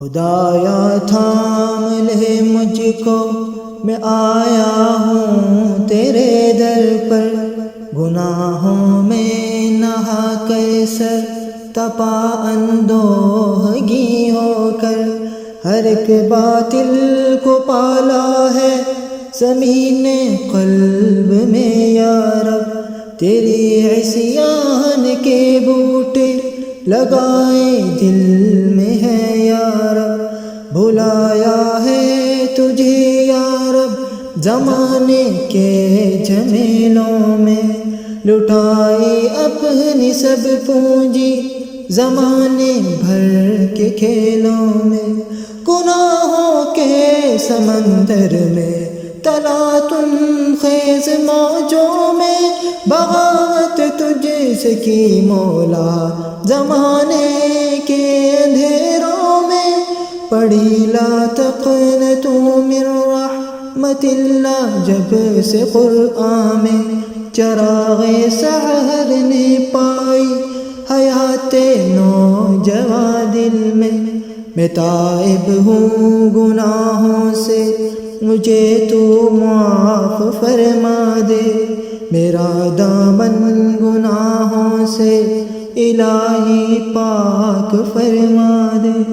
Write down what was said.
خدایا تھام لے مجھ کو، میں آیا ہوں تیرے در پر، گناہوں میں نہا کر سر تپا اندوہگی ہو کر، ہر ایک باطل کو پالا ہے زمین قلب میں یا رب، تیری عصیان کے بوٹے لگائے دل میں ہے یا رب، بھلایا ہے تجھے یا رب زمانے کے جھمیلوں میں، لٹائی اپنی سب پونجی زمانے بھر کے کھیلوں میں، گناہوں کے سمندر میں تلا تم خیز موجوں میں، بغاوت تجھ سے کی مولا زمانے کے اندھیروں میں، پڑھی لا تقنطوا من رحمت اللہ جب سے قرآن میں، چراغ سحر نے پائی حیات نوجواں دل میں تائب ہوں گناہوں سے مجھے تو معاف فرما دے، میرا دامن گناہوں سے الہی پاک فرما دے۔